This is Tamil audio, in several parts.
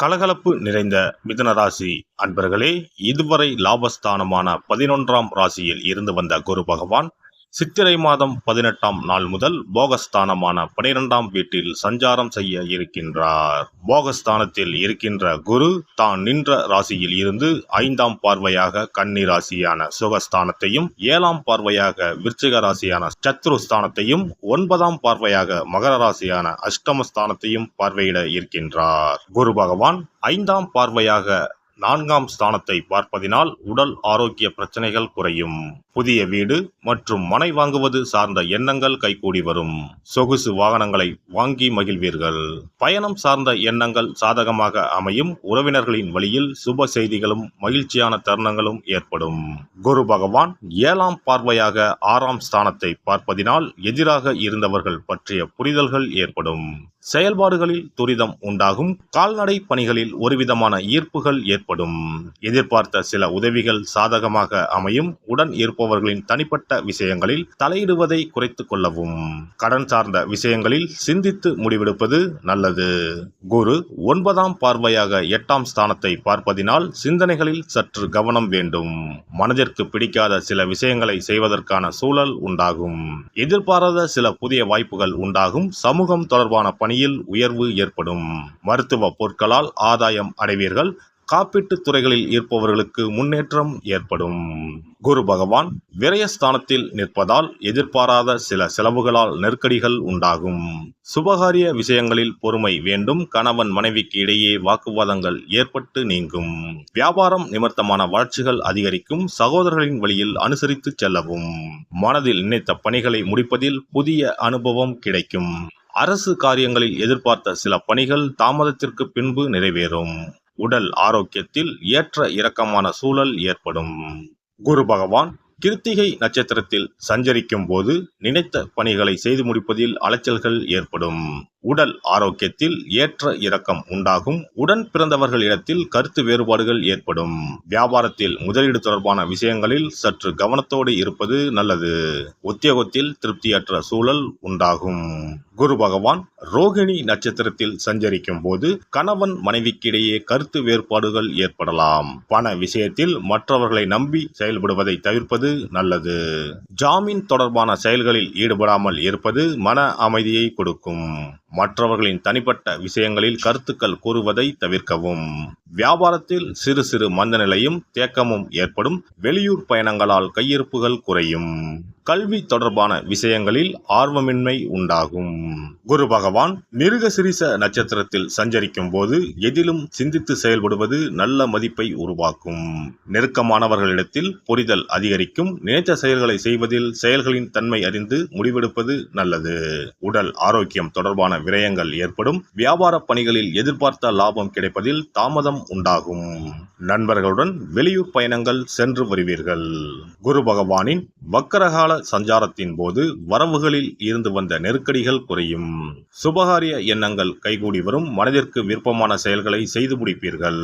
கலகலப்பு நிறைந்த மிதுன ராசி அன்பர்களே, இதுவரை லாபஸ்தானமான 11ஆம் ராசியில் இருந்து வந்த குரு பகவான் சித்திரை மாதம் 18ஆம் நாள் முதல் போகஸ்தானமான 12ஆம் வீட்டில் சஞ்சாரம் செய்ய இருக்கின்றார். போகஸ்தானத்தில் இருக்கின்ற குரு தான் நின்ற ராசியில் இருந்து 5ஆம் பார்வையாக கன்னி ராசியான சுகஸ்தானத்தையும், 7ஆம் பார்வையாக விருச்சிக ராசியான சத்ருஸ்தானத்தையும், 9ஆம் பார்வையாக மகர ராசியான அஷ்டமஸ்தானத்தையும் பார்வையிட இருக்கின்றார். குரு பகவான் 5ஆம் பார்வையாக 4ஆம் ஸ்தானத்தை பார்ப்பதினால் உடல் ஆரோக்கிய பிரச்சனைகள் குறையும். புதிய வீடு மற்றும் மனை வாங்குவது சார்ந்த எண்ணங்கள் கைகூடி வரும். சொகுசு வாகனங்களை வாங்கி மகிழ்வீர்கள். பயணம் சார்ந்த எண்ணங்கள் சாதகமாக அமையும். உறவினர்களின் வழியில் சுப செய்திகளும் மகிழ்ச்சியான தருணங்களும் ஏற்படும். குரு பகவான் 7ஆம் பார்வையாக 6ஆம் ஸ்தானத்தை பார்ப்பதினால் எதிராக இருந்தவர்கள் பற்றிய புரிதல்கள் ஏற்படும். செயல்பாடுகளில் துரிதம் உண்டாகும். கால்நடை பணிகளில் ஒருவிதமான ஈர்ப்புகள் ஏற்படும். எதிர்பார்த்த சில உதவிகள் சாதகமாக அமையும். உடன் இருப்பவர்களின் தனிப்பட்ட விஷயங்களில் தலையிடுவதை குறைத்துக் கொள்ளவும். கடன் சார்ந்த விஷயங்களில் சிந்தித்து முடிவெடுப்பது நல்லது. குரு 9ஆம் பார்வையாக 8ஆம் ஸ்தானத்தை பார்ப்பதினால் சிந்தனைகளில் சற்று கவனம் வேண்டும். மனதிற்கு பிடிக்காத சில விஷயங்களை செய்வதற்கான சூழல் உண்டாகும். எதிர்பாராத சில புதிய வாய்ப்புகள் உண்டாகும். சமூகம் தொடர்பான பணியில் உயர்வு ஏற்படும். மருத்துவ பொருட்களால் ஆதாயம் அடைவீர்கள். காப்பீட்டு துறைகளில் இருப்பவர்களுக்கு முன்னேற்றம் ஏற்படும். குரு பகவான் விரயஸ்தானத்தில் நிற்பதால் எதிர்பாராத சில செலவுகளால் நெருக்கடிகள் உண்டாகும். சுபகாரிய விஷயங்களில் பொறுமை வேண்டும். கணவன் மனைவிக்கு இடையே வாக்குவாதங்கள் ஏற்பட்டு நீங்கும். வியாபாரம் நிமித்தமான வளர்ச்சிகள் அதிகரிக்கும். சகோதரர்களின் வழியில் அனுசரித்து செல்லவும். மனதில் நினைத்த பணிகளை முடிப்பதில் புதிய அனுபவம் கிடைக்கும். அரசு காரியங்களில் எதிர்பார்த்த சில பணிகள் தாமதத்திற்கு பின்பு நிறைவேறும். உடல் ஆரோக்கியத்தில் ஏற்ற இறக்கமான சூழல் ஏற்படும். குரு பகவான் கிருத்திகை நட்சத்திரத்தில் சஞ்சரிக்கும் போது நினைத்த பணிகளை செய்து முடிப்பதில் அலைச்சல்கள் ஏற்படும். உடல் ஆரோக்கியத்தில் ஏற்ற இறக்கம் உண்டாகும். உடன் பிறந்தவர்களிடத்தில் கருத்து வேறுபாடுகள் ஏற்படும். வியாபாரத்தில் முதலீடு தொடர்பான விஷயங்களில் சற்று கவனத்தோடு இருப்பது நல்லது. உத்தியோகத்தில் திருப்தியற்ற சூழல் உண்டாகும். குரு பகவான் ரோகிணி நட்சத்திரத்தில் சஞ்சரிக்கும் போது கணவன் மனைவிக்கிடையே கருத்து வேறுபாடுகள் ஏற்படலாம். பண விஷயத்தில் மற்றவர்களை நம்பி செயல்படுவதை தவிர்ப்பது நல்லது. ஜாமீன் தொடர்பான செயல்களில் ஈடுபடாமல் இருப்பது மன அமைதியை கொடுக்கும். மற்றவர்களின் தனிப்பட்ட விஷயங்களில் கருத்துக்கள் கூறுவதை தவிர்க்கவும். வியாபாரத்தில் சிறு சிறு மந்தநிலையும் தேக்கமும் ஏற்படும். வெளியூர் பயணங்களால் கையிருப்புகள் குறையும். கல்வி தொடர்பான விஷயங்களில் ஆர்வமின்மை உண்டாகும். குரு பகவான் மிருகசிரிச நட்சத்திரத்தில் சஞ்சரிக்கும் போது எதிலும் சிந்தித்து செயல்படுவது நல்ல மதிப்பை உருவாக்கும். நெருக்கமானவர்களிடத்தில் புரிதல் அதிகரிக்கும். நினைத்த செயல்களை செய்வதில் செயல்களின் தன்மை அறிந்து முடிவெடுப்பது நல்லது. உடல் ஆரோக்கியம் தொடர்பான விரயங்கள் ஏற்படும். வியாபார பணிகளில் எதிர்பார்த்த லாபம் கிடைப்பதில் தாமதம் உண்டாகும். நண்பர்களுடன் வெளியூர் பயணங்கள் சென்று வருவீர்கள். குரு பகவானின் வக்கரகால சஞ்சாரத்தின் போது வரவுகளில் இருந்து வந்த நெருக்கடிகள் குறையும். சுபகாரிய எண்ணங்கள் கைகூடி வரும். மனதிற்கு விருப்பமான செயல்களை செய்து முடிப்பீர்கள்.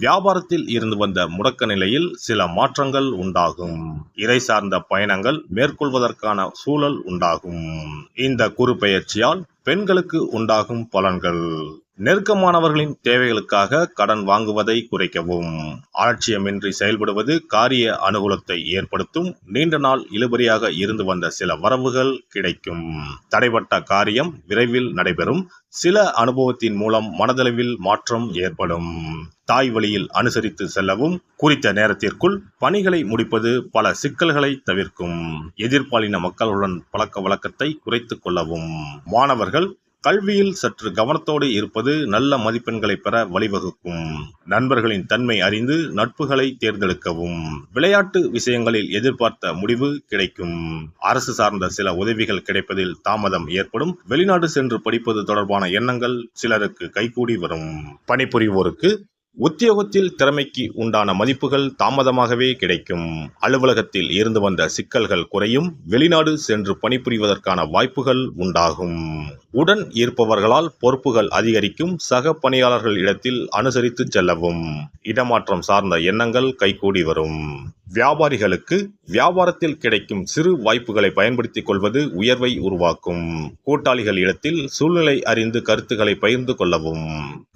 வியாபாரத்தில் இருந்து வந்த முடக்க நிலையில் சில மாற்றங்கள் உண்டாகும். இறை சார்ந்த பயணங்கள் மேற்கொள்வதற்கான சூழல் உண்டாகும். இந்த குரு பெயர்ச்சியால் பெண்களுக்கு உண்டாகும் பலன்கள்: நெருக்கமானவர்களின் தேவைகளுக்காக கடன் வாங்குவதை குறைக்கவும். அலட்சியமின்றி செயல்படுவது காரிய அனுகூலத்தை ஏற்படுத்தும். நீண்ட நாள் இழுபறியாக இருந்து வந்த சில வரவுகள் கிடைக்கும். தடைப்பட்ட காரியம் விரைவில் நடைபெறும். சில அனுபவத்தின் மூலம் மனதளவில் மாற்றம் ஏற்படும். தாய் வழியில் அனுசரித்து செல்லவும். குறித்த நேரத்திற்குள் பணிகளை முடிப்பது பல சிக்கல்களை தவிர்க்கும். எதிர்பாலின மக்களுடன் பழக்க வழக்கத்தை குறைத்துக் கொள்ளவும். மாணவர்கள் கல்வியில் சற்று கவனத்தோடு இருப்பது நல்ல மதிப்பெண்களை பெற வழிவகுக்கும். நண்பர்களின் தன்மை அறிந்து நட்புகளை தேர்ந்தெடுக்கவும். விளையாட்டு விஷயங்களில் எதிர்பார்த்த முடிவு கிடைக்கும். அரசு சார்ந்த சில உதவிகள் கிடைப்பதில் தாமதம் ஏற்படும். வெளிநாடு சென்று படிப்பது தொடர்பான எண்ணங்கள் சிலருக்கு கைகூடி வரும். பணிபுரிவோருக்கு உத்தியோகத்தில் திறமைக்கு உண்டான மதிப்புகள் தாமதமாகவே கிடைக்கும். அலுவலகத்தில் இருந்து வந்த சிக்கல்கள் குறையும். வெளிநாடு சென்று பணிபுரிவதற்கான வாய்ப்புகள் உண்டாகும். உடன் இருப்பவர்களால் பொறுப்புகள் அதிகரிக்கும். சக பணியாளர்கள் இடத்தில் அனுசரித்து செல்லவும். இடமாற்றம் சார்ந்த எண்ணங்கள் கைகூடி வரும். வியாபாரிகளுக்கு வியாபாரத்தில் கிடைக்கும் சிறு வாய்ப்புகளை பயன்படுத்திக் கொள்வது உயர்வை உருவாக்கும். கூட்டாளிகள் இடத்தில் சூழ்நிலை அறிந்து கருத்துக்களை பகிர்ந்து கொள்ளவும்.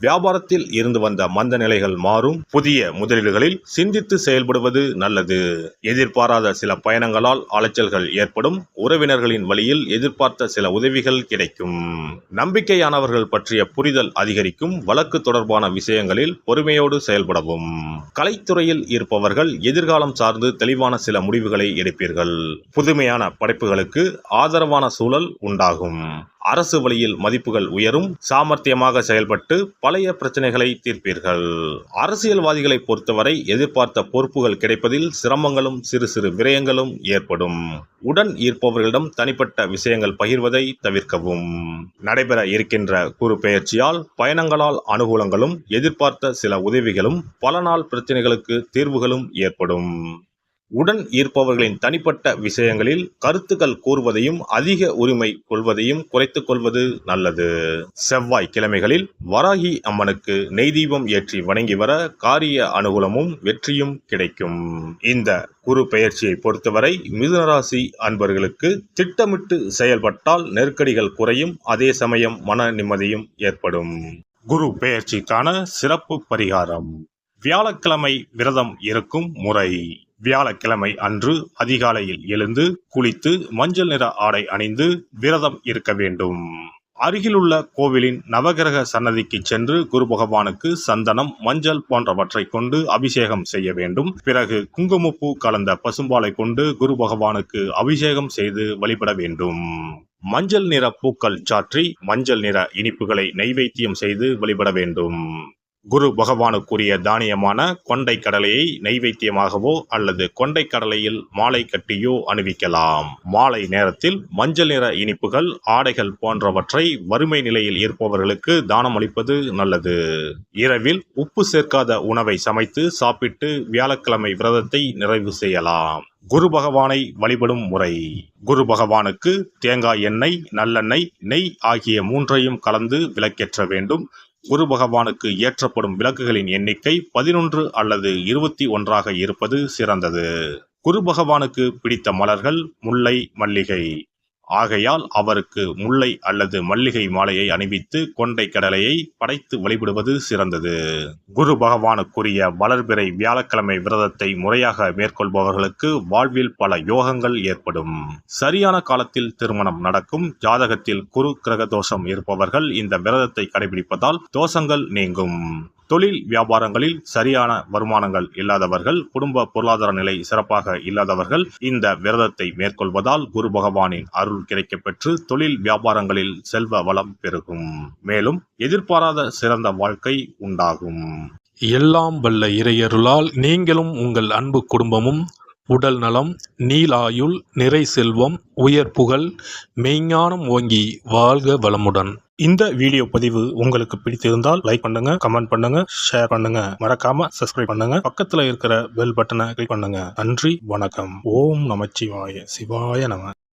வியாபாரத்தில் இருந்து வந்த மந்த நிலைகள் மாறும். புதிய முதலீடுகளில் சிந்தித்து செயல்படுவது நல்லது. எதிர்பாராத சில பயணங்களால் அலைச்சல்கள் ஏற்படும். உறவினர்களின் வழியில் எதிர்பார்த்த சில உதவிகள் கிடைக்கும். நம்பிக்கையானவர்கள் பற்றிய புரிதல் அதிகரிக்கும். வழக்கு தொடர்பான விஷயங்களில் பொறுமையோடு செயல்படவும். கலைத்துறையில் இருப்பவர்கள் எதிர்காலம் சார்ந்து தெளிவான சில முடிவுகளை எடுப்பீர்கள். புதுமையான படைப்புகளுக்கு ஆதரவான சூழல் உண்டாகும். அரசு வழியில் மதிப்புகள் உயரும். சாமர்த்தியமாக செயல்பட்டு பழைய பிரச்சனைகளை தீர்ப்பீர்கள். அரசியல்வாதிகளை பொறுத்தவரை எதிர்பார்த்த பொறுப்புகள் கிடைப்பதில் சிரமங்களும் சிறு சிறு விரயங்களும் ஏற்படும். உடன் இருப்பவர்களிடம் தனிப்பட்ட விஷயங்கள் பகிர்வதை தவிர்க்கவும். நடைபெற இருக்கின்ற குரு பெயர்ச்சியால் பயணங்களால் அனுகூலங்களும் எதிர்பார்த்த சில உதவிகளும் பல நாள் பிரச்சனைகளுக்கு தீர்வுகளும் ஏற்படும். உடன் இருப்பவர்களின் தனிப்பட்ட விஷயங்களில் கருத்துக்கள் கூறுவதையும் அதிக உரிமை கொள்வதையும் குறைத்துக் கொள்வது நல்லது. செவ்வாய் கிழமைகளில் வராகி அம்மனுக்கு நெய் தீபம் ஏற்றி வணங்கி வர காரிய அனுகூலமும் வெற்றியும் கிடைக்கும். இந்த குரு பெயர்ச்சியை பொறுத்தவரை மிதுனராசி அன்பர்களுக்கு திட்டமிட்டு செயல்பட்டால் நெருக்கடிகள் குறையும். அதே சமயம் மன நிம்மதியும் ஏற்படும். குரு பெயர்ச்சிக்கான சிறப்பு பரிகாரம். வியாழக்கிழமை விரதம் இருக்கும் முறை. வியாழக்கிழமை அன்று அதிகாலையில் எழுந்து குளித்து மஞ்சள் நிற ஆடை அணிந்து விரதம் இருக்க வேண்டும். அருகிலுள்ள கோவிலின் நவகிரக சன்னதிக்கு சென்று குரு பகவானுக்கு சந்தனம், மஞ்சள் போன்றவற்றை கொண்டு அபிஷேகம் செய்ய வேண்டும். பிறகு குங்குமப்பூ கலந்த பசும்பாலை கொண்டு குரு பகவானுக்கு அபிஷேகம் செய்து வழிபட வேண்டும். மஞ்சள் நிற பூக்கள் சாற்றி மஞ்சள் நிற இனிப்புகளை நைவேத்தியம் செய்து வழிபட வேண்டும். குரு பகவானுக்குரிய தானியமான கொண்டை கடலையை நைவேத்தியமாகவோ அல்லது கொண்டை கடலையில் மாலை கட்டியோ அணிவிக்கலாம். மாலை நேரத்தில் மஞ்சள் நிற இனிப்புகள், ஆடைகள் போன்றவற்றை வறுமை நிலையில் இருப்பவர்களுக்கு தானம் அளிப்பது நல்லது. இரவில் உப்பு சேர்க்காத உணவை சமைத்து சாப்பிட்டு வியாழக்கிழமை விரதத்தை நிறைவு செய்யலாம். குரு பகவானை வழிபடும் முறை. குரு பகவானுக்கு தேங்காய் எண்ணெய், நல்லெண்ணெய், நெய் ஆகிய மூன்றையும் கலந்து விளக்கேற்ற வேண்டும். குரு பகவானுக்கு ஏற்றப்படும் விளக்குகளின் எண்ணிக்கை 11 அல்லது 21 இருப்பது சிறந்தது. குரு பகவானுக்கு பிடித்த மலர்கள் முல்லை, மல்லிகை. ஆகையால் அவருக்கு முல்லை அல்லது மல்லிகை மாலையை அணிவித்து கொண்டை கடலையை படைத்து வழிபடுவது சிறந்தது. குரு பகவானுக்குரிய வளர்பிறை வியாழக்கிழமை விரதத்தை முறையாக மேற்கொள்பவர்களுக்கு வாழ்வில் பல யோகங்கள் ஏற்படும். சரியான காலத்தில் திருமணம் நடக்கும். ஜாதகத்தில் குரு கிரக தோஷம் இருப்பவர்கள் இந்த விரதத்தை கடைபிடிப்பதால் தோஷங்கள் நீங்கும். தொழில் வியாபாரங்களில் சரியான வருமானங்கள் இல்லாதவர்கள், குடும்ப பொருளாதார நிலை சிறப்பாக இல்லாதவர்கள் இந்த விரதத்தை மேற்கொள்வதால் குரு பகவானின் அருள் கிடைக்கப்பெற்று தொழில் வியாபாரங்களில் செல்வ வளம் பெருகும். மேலும் எதிர்பாராத சிறந்த வாழ்க்கை உண்டாகும். எல்லாம் வல்ல இறையருளால் நீங்களும் உங்கள் அன்பு குடும்பமும் உடல் நலம், நீலாயுள், நிறை செல்வம், உயர் புகழ், மெய்ஞானம் ஓங்கி வாழ்க வளமுடன். இந்த வீடியோ பதிவு உங்களுக்கு பிடித்திருந்தால் லைக் பண்ணுங்க, கமெண்ட் பண்ணுங்க, ஷேர் பண்ணுங்க. மறக்காம சப்ஸ்கிரைப் பண்ணுங்க. பக்கத்துல இருக்கிற பெல் பட்டனை கிளிக் பண்ணுங்க. நன்றி, வணக்கம். ஓம் நமச்சிவாய. சிவாய நம.